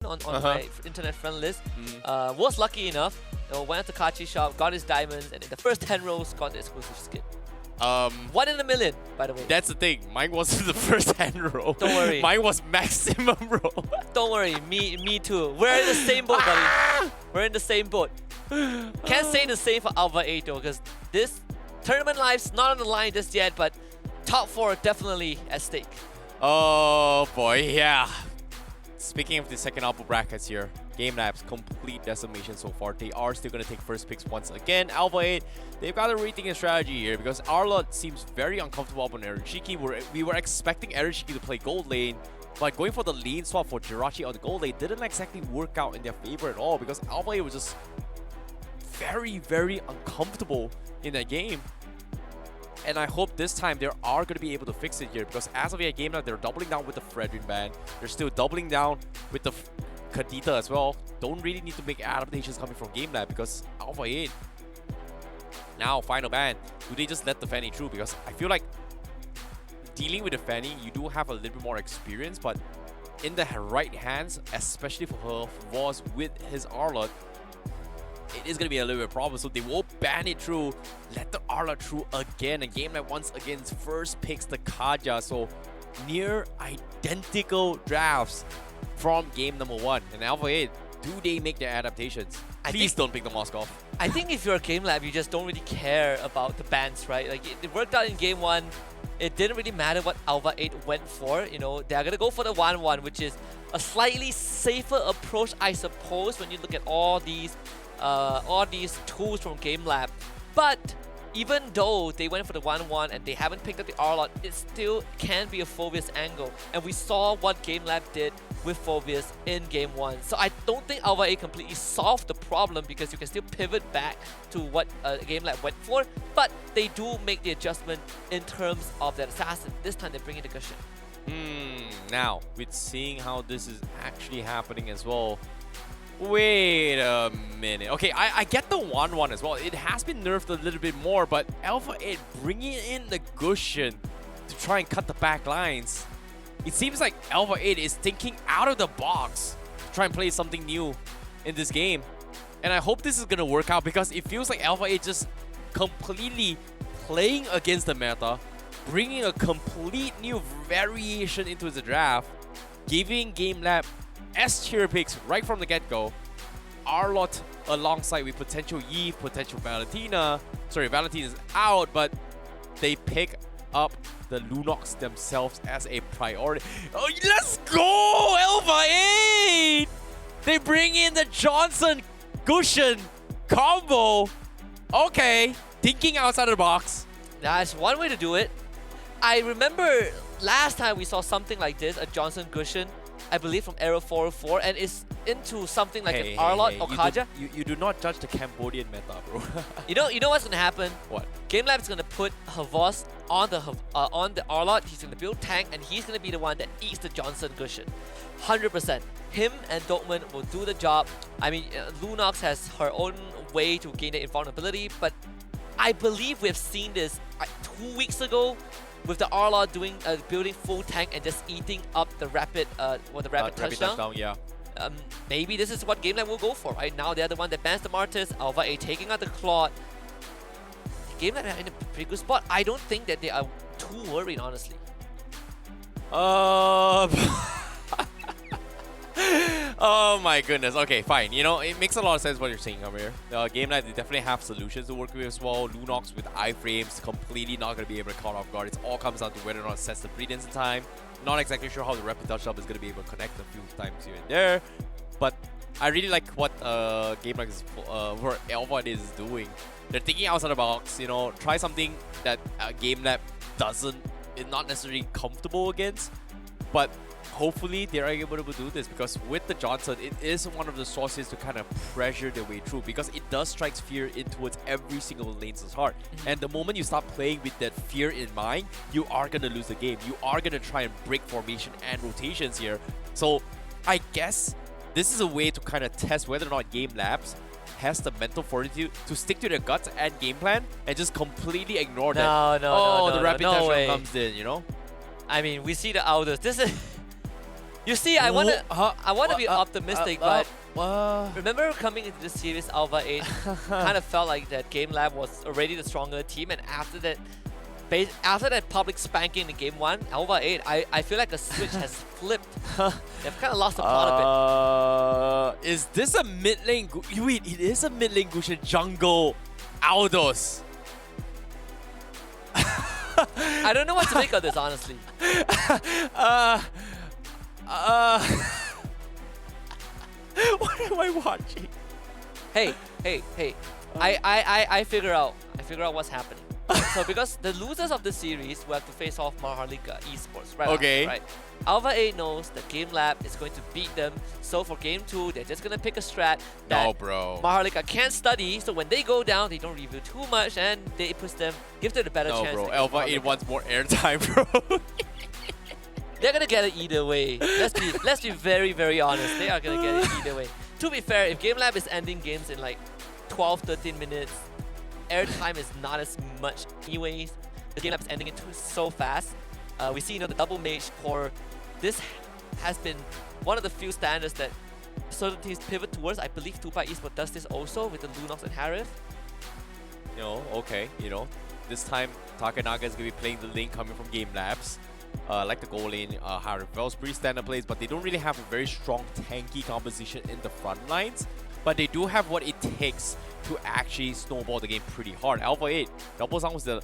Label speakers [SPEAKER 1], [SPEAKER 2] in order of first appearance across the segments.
[SPEAKER 1] on my internet friend list. Was lucky enough. Went to Kachi shop, got his diamonds, and in the first 10 rolls, got the exclusive skin. 1 in a million, by the way.
[SPEAKER 2] That's the thing. Mine wasn't the first 10 roll.
[SPEAKER 1] Don't worry.
[SPEAKER 2] Mine was maximum roll.
[SPEAKER 1] Don't worry. Me too. We're in the same boat, buddy. We're in the same boat. Can't say the same for ALVA 8 though, because this tournament life's not on the line just yet, but top 4 definitely at stake.
[SPEAKER 2] Oh boy, yeah. Speaking of the second ALVA brackets here, GameLab's complete decimation so far. They are still going to take first picks once again. ALVA 8, they've got to rethink a strategy here because ARLA seems very uncomfortable up on Erishiki. We were expecting Erishiki to play gold lane, but going for the lane swap for Jirachi on the gold lane didn't exactly work out in their favor at all because ALVA 8 was just very, very uncomfortable in that game. And I hope this time they are going to be able to fix it here because as of yet, GameLab, they're doubling down with the Fredrin ban. They're still doubling down with the Kadita as well. Don't really need to make adaptations coming from GameLab because ALVA 8. Now, final ban. Do they just let the Fanny through? Because I feel like dealing with the Fanny, you do have a little bit more experience, but in the right hands, especially for Voss with his Arlot, it is going to be a little bit of a problem. So they will ban it through, let the Arla through again. And GameLab once again first picks the Kaja. So near identical drafts from game number 1. And ALVA 8, do they make their adaptations? Please don't pick the Moskov.
[SPEAKER 1] I think if you're a GameLab, you just don't really care about the bans, right? Like it worked out in game 1. It didn't really matter what ALVA 8 went for. You know, they're going to go for the 1-1, which is a slightly safer approach, I suppose, when you look at all these tools from GameLab. But even though they went for the 1-1 and they haven't picked up the R-Lot, it still can be a Phoveus angle. And we saw what GameLab did with Phoveus in game 1. So I don't think ALVA 8 completely solved the problem because you can still pivot back to what GameLab went for. But they do make the adjustment in terms of that assassin. This time they bring in the cushion.
[SPEAKER 2] Now, with seeing how this is actually happening as well, wait a minute. Okay, I get the 1-1 as well. It has been nerfed a little bit more, but ALVA 8 bringing in the Gushin to try and cut the back lines. It seems like ALVA 8 is thinking out of the box to try and play something new in this game. And I hope this is going to work out because it feels like ALVA 8 just completely playing against the meta, bringing a complete new variation into the draft, giving GameLab S-tier picks right from the get-go. Arlot alongside with potential Eve, potential Valentina. Sorry, Valentina's out, but they pick up the Lunox themselves as a priority. Oh, let's go, ALVA 8! They bring in the Johnson-Gushin combo. Okay, thinking outside of the box.
[SPEAKER 1] That's one way to do it. I remember last time we saw something like this, a Johnson-Gushin, I believe from Aero 404, and it's into something like an Arlot or Kaja.
[SPEAKER 2] You do not judge the Cambodian meta, bro.
[SPEAKER 1] you know what's gonna happen?
[SPEAKER 2] What?
[SPEAKER 1] GameLab is gonna put Havos on the Arlot. He's gonna build tank, and he's gonna be the one that eats the Johnson Gushin. 100%. Him and Dokman will do the job. I mean, Lunox has her own way to gain the invulnerability, but I believe we've seen this 2 weeks ago with the Arlot doing building full tank and just eating up the rapid touchdown.
[SPEAKER 2] Yeah.
[SPEAKER 1] Maybe this is what GameLab will go for. Right now, they're the one that bans the Martyrs. ALVA 8 taking out the Claude. GameLab are in a pretty good spot. I don't think that they are too worried, honestly.
[SPEAKER 2] Oh my goodness. Okay, fine. You know, it makes a lot of sense what you're saying over here. GameLab, they definitely have solutions to work with as well. Lunox with iframes, completely not going to be able to caught off guard. It all comes down to whether or not it sets the brilliance in time. Not exactly sure how the rapid touchdown is going to be able to connect a few times here and there. But I really like what GameLab is, what ALVA is doing. They're thinking outside the box, you know, try something that GameLab is not necessarily comfortable against. But hopefully they're able to do this because with the Johnson, it is one of the sources to kind of pressure their way through because it does strike fear in towards every single lane's heart. And the moment you start playing with that fear in mind, you are going to lose the game. You are going to try and break formation and rotations here. So I guess this is a way to kind of test whether or not GameLab has the mental fortitude to stick to their guts and game plan and just completely ignore that.
[SPEAKER 1] No,
[SPEAKER 2] the rapid touchdown comes in, you know?
[SPEAKER 1] I mean, we see the Alders. This is... You see, I wanna be optimistic, but
[SPEAKER 2] uh,
[SPEAKER 1] remember coming into this series, ALVA 8 kind of felt like that GameLab was already the stronger team, and after that public spanking in Game 1, ALVA 8, I feel like a switch has flipped. They've kind of lost the plot a bit.
[SPEAKER 2] Is this a mid lane? Wait, it is a mid lane Gushin jungle. Aldos.
[SPEAKER 1] I don't know what to make of this, honestly.
[SPEAKER 2] What am I watching?
[SPEAKER 1] Hey. I figure out what's happening. So because the losers of the series will have to face off MHRLK Esports, right?
[SPEAKER 2] Okay.
[SPEAKER 1] Right. ALVA 8 knows that GameLab is going to beat them, so for Game 2, they're just gonna pick a strat that
[SPEAKER 2] No, bro.
[SPEAKER 1] MHRLK can't study, so when they go down, they don't reveal too much, and they gives them a better
[SPEAKER 2] No,
[SPEAKER 1] chance.
[SPEAKER 2] bro.
[SPEAKER 1] against
[SPEAKER 2] ALVA 8
[SPEAKER 1] MHRLK.
[SPEAKER 2] wants more airtime, bro.
[SPEAKER 1] They're gonna get it either way. Let's be very, very honest. They are gonna get it either way. To be fair, if GameLab is ending games in like 12, 13 minutes, airtime is not as much anyways. The GameLab is ending it so fast. We see, the double mage core. This has been one of the few standards that certain teams pivot towards. I believe Tupai Esports does this also with the Lunox and Harith.
[SPEAKER 2] Okay. This time Takanaga is going to be playing the lane coming from GameLabs. Like the goal lane, Harith Vel's pretty standard plays, but they don't really have a very strong tanky composition in the front lines. But they do have what it takes to actually snowball the game pretty hard. ALVA 8, double sound was the...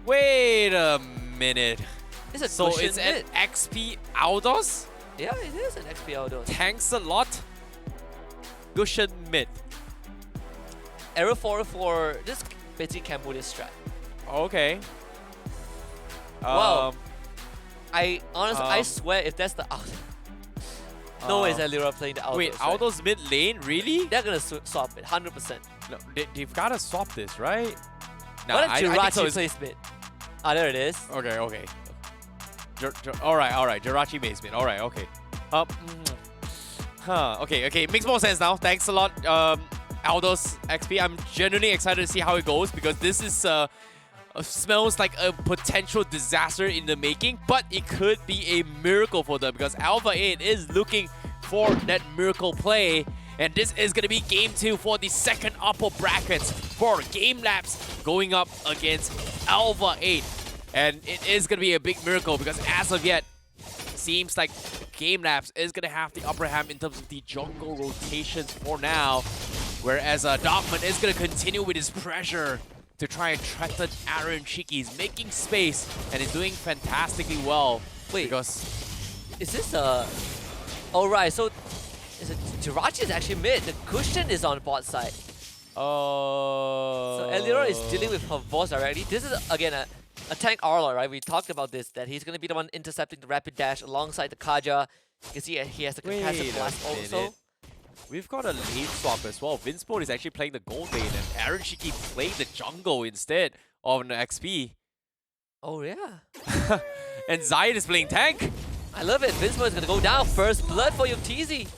[SPEAKER 2] Wait a minute.
[SPEAKER 1] It's a
[SPEAKER 2] So
[SPEAKER 1] cushion
[SPEAKER 2] it's an
[SPEAKER 1] mid.
[SPEAKER 2] XP Aldos?
[SPEAKER 1] Yeah, it is an XP Aldo.
[SPEAKER 2] Tanks a lot. Gushin mid.
[SPEAKER 1] Arrow 4 this basically Cambodia strat.
[SPEAKER 2] Okay.
[SPEAKER 1] Wow. I honestly, I swear if that's the Aldo. No way is Elira playing the Aldo.
[SPEAKER 2] Wait, Aldo's mid lane? Really?
[SPEAKER 1] They're gonna swap it, 100%.
[SPEAKER 2] No, they've got to swap this, right?
[SPEAKER 1] What if
[SPEAKER 2] I think
[SPEAKER 1] Jirachi
[SPEAKER 2] so.
[SPEAKER 1] plays mid? Ah, there it is.
[SPEAKER 2] Okay. Alright. Jirachi maze mid. Alright, okay. Okay. Makes more sense now. Thanks a lot, Aldo's XP. I'm genuinely excited to see how it goes because this is smells like a potential disaster in the making, but it could be a miracle for them because ALVA 8 is looking for that miracle play. And this is going to be Game 2 for the second upper brackets for GameLabs going up against ALVA 8. And it is going to be a big miracle because as of yet, seems like GameLabs is going to have the upper hand in terms of the jungle rotations for now. Whereas Darkman is going to continue with his pressure to try and threaten Aaron Cheeky. He's making space and is doing fantastically well.
[SPEAKER 1] Wait,
[SPEAKER 2] because
[SPEAKER 1] is this a... Alright, so Jirachi is actually mid. The cushion is on bot side. So Elira is dealing with her boss directly. This is, again, a tank Arla, right? We talked about this, that he's going to be the one intercepting the rapid dash alongside the Kaja. You can see he has the capacitive blast also.
[SPEAKER 2] We've got a lane swap as well. Vinsport is actually playing the gold lane and Aaron Shiki playing the jungle instead of an XP.
[SPEAKER 1] Oh, yeah.
[SPEAKER 2] And Zion is playing tank.
[SPEAKER 1] I love it. Vinsport is going to go down. First blood for Yuktizi.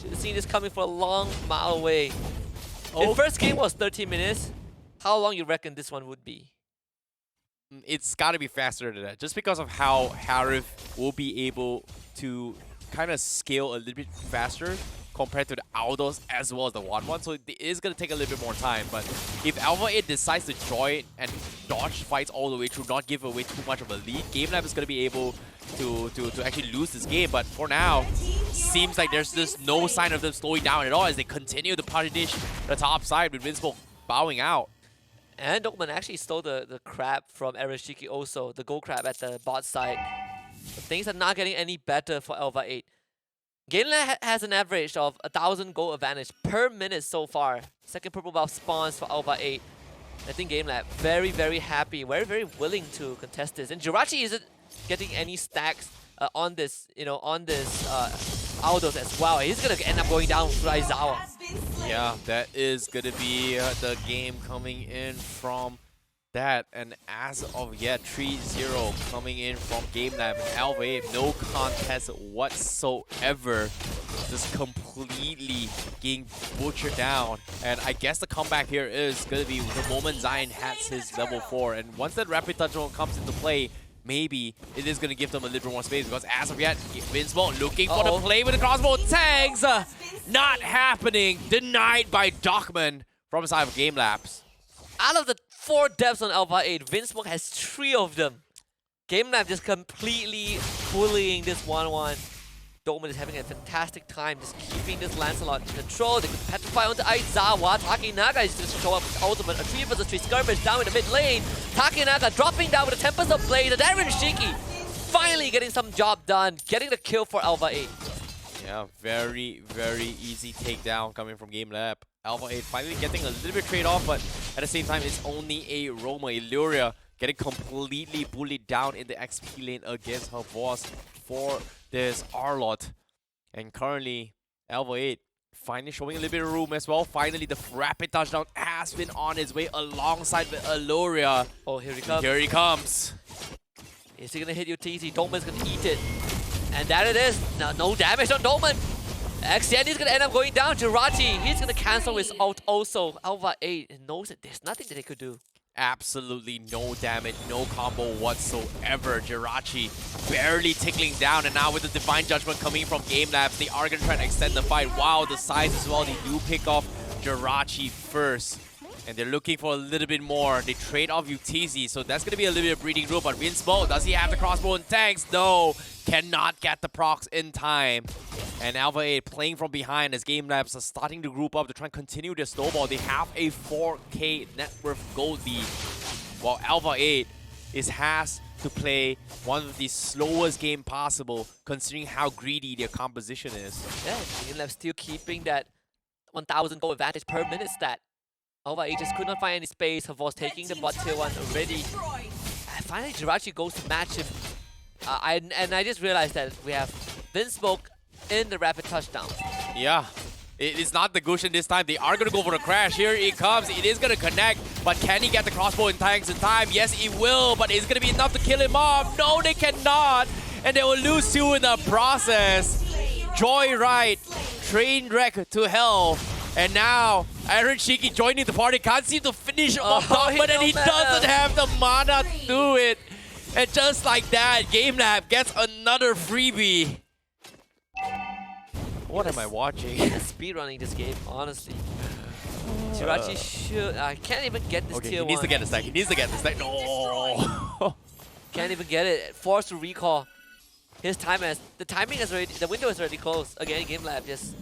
[SPEAKER 1] Should have seen this coming from a long mile away. The first game was 13 minutes. How long you reckon this one would be?
[SPEAKER 2] It's got to be faster than that. Just because of how Harith will be able to kind of scale a little bit faster compared to the Aldos as well as the 1-1. So it is going to take a little bit more time. But if ALVA 8 decides to join and dodge fights all the way through, not give away too much of a lead, GameLab is going to be able to actually lose this game. But for now, seems like there's just no sign of them slowing down at all as they continue to party dish the top side with Vinspo bowing out.
[SPEAKER 1] And Dokman actually stole the crab from Arashiki also, the gold crab at the bot side. But things are not getting any better for ALVA 8. GameLab has an average of 1,000 gold advantage per minute so far. Second purple buff spawns for ALVA 8. I think GameLab very, very happy, very, very willing to contest this. And Jirachi isn't getting any stacks on this, Aldos as well. He's gonna end up going down with Aizawa.
[SPEAKER 2] Yeah, that is gonna be the game coming in from that. And as of yet, 3-0 coming in from GameLab. ALVA 8, no contest whatsoever. Just completely getting butchered down. And I guess the comeback here is gonna be the moment Zion has his level 4. And once that rapid touch zone comes into play, maybe it is going to give them a little bit more space because as of yet, Vinsmo looking for the play with the crossbow tanks. Not happening. Denied by Dockman from the side of GameLabs.
[SPEAKER 1] Out of the 4 devs on ALVA 8, Vinsmoke has 3 of them. GameLab just completely bullying this 1-1. Doman is having a fantastic time just keeping this Lancelot in control. They could petrify onto Aizawa. Takinaga is just show up with ultimate. A 3 vs 3 skirmish down in the mid lane. Takinaga dropping down with a Tempest of Blade. And Darren Shiki finally getting some job done. Getting the kill for ALVA 8.
[SPEAKER 2] Yeah, very, very easy takedown coming from GameLab. ALVA 8 finally getting a little bit trade-off, but at the same time, it's only a Roma. Euphoria getting completely bullied down in the XP lane against her boss for this Arlot. And currently, ALVA 8 finally showing a little bit of room as well. Finally, the rapid touchdown has been on its way alongside with Euphoria.
[SPEAKER 1] Oh, here he comes.
[SPEAKER 2] Here he comes.
[SPEAKER 1] Is he going to hit you, TZ? Doman's going to eat it. And that it is. No damage on Doman. XN is going to end up going down. Jirachi, he's going to cancel his ult also. ALVA 8 knows that there's nothing that they could do.
[SPEAKER 2] Absolutely no damage, no combo whatsoever. Jirachi barely tickling down, and now with the Divine Judgment coming from GameLabs, they are going to try to extend the fight. Wow, the size as well. They do pick off Jirachi first, and they're looking for a little bit more. They trade off UTZ, so that's going to be a little bit of breathing room. But Vinsmo, does he have the crossbow and tanks? No, cannot get the procs in time. And ALVA 8 playing from behind as GameLabs are starting to group up to try and continue their snowball. They have a 4K net worth gold lead, while ALVA 8 has to play one of the slowest game possible considering how greedy their composition is.
[SPEAKER 1] Yeah, GameLab still keeping that 1,000 gold advantage per minute stat. ALVA 8 just could not find any space. Her was taking the bot tier 1 already. And finally, Jirachi goes to match him. I just realized that we have Vinsmoke in the rapid touchdown.
[SPEAKER 2] Yeah, it is not the Gushin this time. They are going to go for the crash. Here it comes. It is going to connect, but can he get the crossbow and tanks in time? Yes, he will, but it's going to be enough to kill him off. No, they cannot, and they will lose 2 in the process. Joyride, train wreck to hell, and now Aaron Shiki joining the party. Can't seem to finish off Dockman, and he doesn't have the mana to do it. And just like that, GameLab gets another freebie. What am I watching?
[SPEAKER 1] Speedrunning this game, honestly. Jirachi should... I can't even get this tier 1.
[SPEAKER 2] He needs to get the stack. He needs to get the stack. No!
[SPEAKER 1] Can't even get it. Forced to recall. His time has... The timing is already... The window is already closed. Again, GameLab just...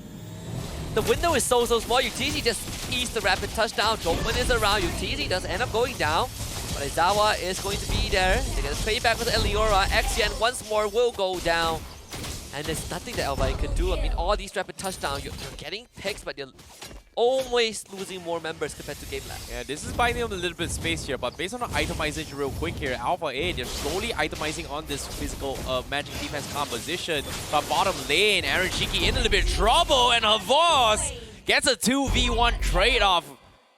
[SPEAKER 1] The window is so small. UTZ just eats the rapid touchdown. Doman is around. UTZ does end up going down. But Aizawa is going to be there. They're going to play back with Eliora. XN once more will go down. And there's nothing that ALVA could do. I mean, all these rapid touchdowns, you're getting picks, but you're always losing more members compared to GameLab.
[SPEAKER 2] Yeah, this is buying them a little bit of space here, but based on the itemization real quick here, ALVA 8, they're slowly itemizing on this physical magic defense composition. But bottom lane, Aaron Shiki in a little bit of trouble, and Havas gets a 2v1 trade-off.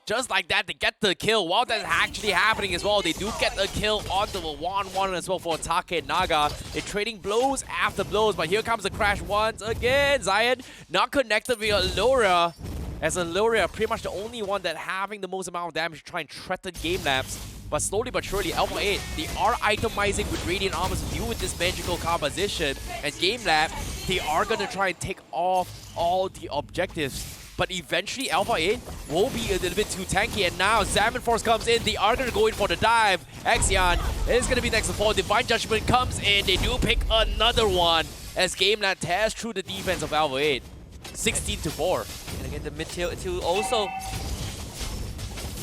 [SPEAKER 2] Just like that, they get the kill. While that's actually happening as well, they do get the kill onto the 1-1 as well for Takinaga. They're trading blows after blows, but here comes the crash once again. Zion not connected via Euphoria, as Euphoria pretty much the only one that having the most amount of damage to try and threaten GameLabs. But slowly but surely, ALVA 8, they are itemizing with Radiant Armors to deal with this magical composition. And GameLab, they are going to try and take off all the objectives. But eventually, ALVA 8 will be a little bit too tanky. And now, Salmon Force comes in. They are going to go in for the dive. Exion is going to be next to fall. Divine Judgment comes in. They do pick another one as GameLab tears through the defense of ALVA 8. 16-4.
[SPEAKER 1] And again, the mid tier 2 also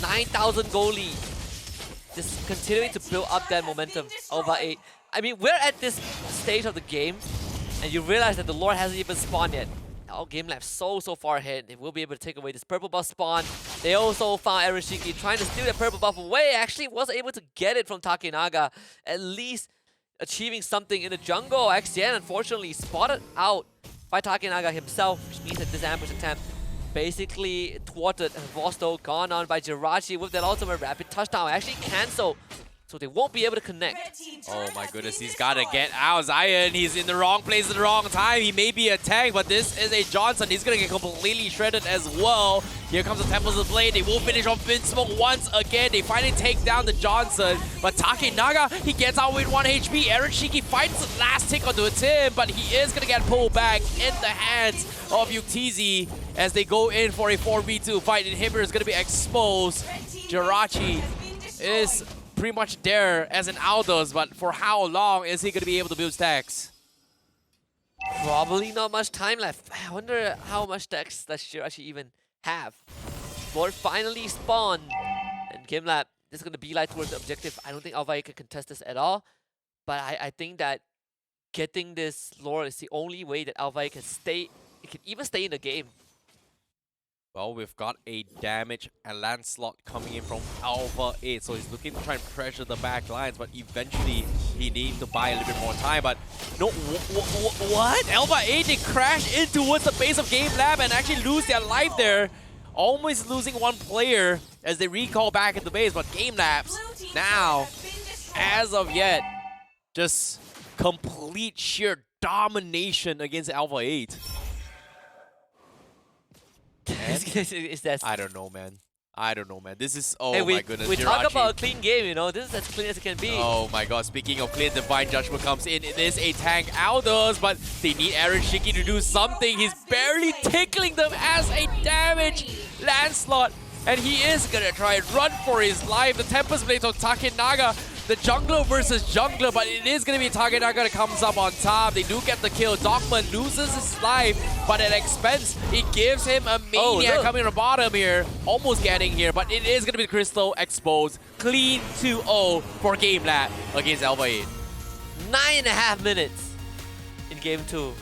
[SPEAKER 1] 9,000 goal lead. Just continuing to build up that momentum. ALVA 8. I mean, we're at this stage of the game, and you realize that the Lord hasn't even spawned yet. Oh, GameLab so far ahead. They will be able to take away this purple buff spawn. They also found Aaron Shiki trying to steal that purple buff away. Actually was able to get it from Takinaga. At least achieving something in the jungle. XN unfortunately spotted out by Takinaga himself, which means that this ambush attempt basically thwarted. Vosto gone on by Jirachi with that ultimate rapid touchdown. Actually cancel so they won't be able to connect.
[SPEAKER 2] Oh my goodness, he's got to get out. Zion, he's in the wrong place at the wrong time. He may be a tank, but this is a Johnson. He's going to get completely shredded as well. Here comes the Temples of Blade. They will finish on Finsmoke once again. They finally take down the Johnson, but Takenaga, he gets out with 1 HP. Aaron Shiki finds the last tick onto him, but he is going to get pulled back in the hands of Yuktizi as they go in for a 4v2 fight. Inhibitor is going to be exposed. Jirachi is pretty much there as an Aldous, but for how long is he going to be able to build stacks?
[SPEAKER 1] Probably not much time left. I wonder how much stacks does Jirachi even have. Lord finally spawned, and GameLab is going to be like towards the objective. I don't think ALVA can contest this at all, but I think that getting this Lord is the only way that ALVA can stay. It can even stay in the game.
[SPEAKER 2] Well, we've got a damage and Lancelot coming in from ALVA 8, so he's looking to try and pressure the back lines, but eventually he needs to buy a little bit more time. But no, what? ALVA 8, they crash in towards the base of GameLab and actually lose their life there. Almost losing one player as they recall back at the base, but GameLabs now, as of yet, just complete sheer domination against ALVA 8.
[SPEAKER 1] Is that?
[SPEAKER 2] I don't know, man. I don't know, man. This is, oh
[SPEAKER 1] hey,
[SPEAKER 2] my goodness.
[SPEAKER 1] We talk
[SPEAKER 2] Jirachi.
[SPEAKER 1] about a clean game, you know. This is as clean as it can be.
[SPEAKER 2] Oh my god, speaking of clean, Divine Judgment comes in. It is a tank Aldous, but they need Aaron Shiki to do something. He's barely tickling them as a damage Lancelot. And he is gonna try and run for his life. The Tempest Blade of Takenaga. The jungler versus jungler, but it is going to be Takenaga that comes up on top. They do get the kill. Dogman loses his life, but at expense, it gives him a Maniac coming from the bottom here. Almost getting here, but it is going to be Crystal exposed. Clean 2-0 for GameLab against ALVA 8.
[SPEAKER 1] 9.5 minutes in game 2.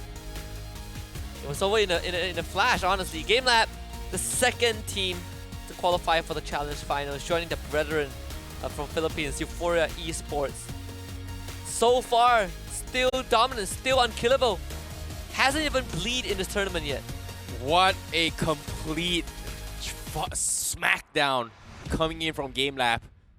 [SPEAKER 1] It was over in a flash, honestly. GameLab, the second team to qualify for the Challenge Finals, joining the brethren from Philippines, Euphoria Esports. So far, still dominant, still unkillable. Hasn't even bleed in this tournament yet.
[SPEAKER 2] What a complete smackdown coming in from GameLab.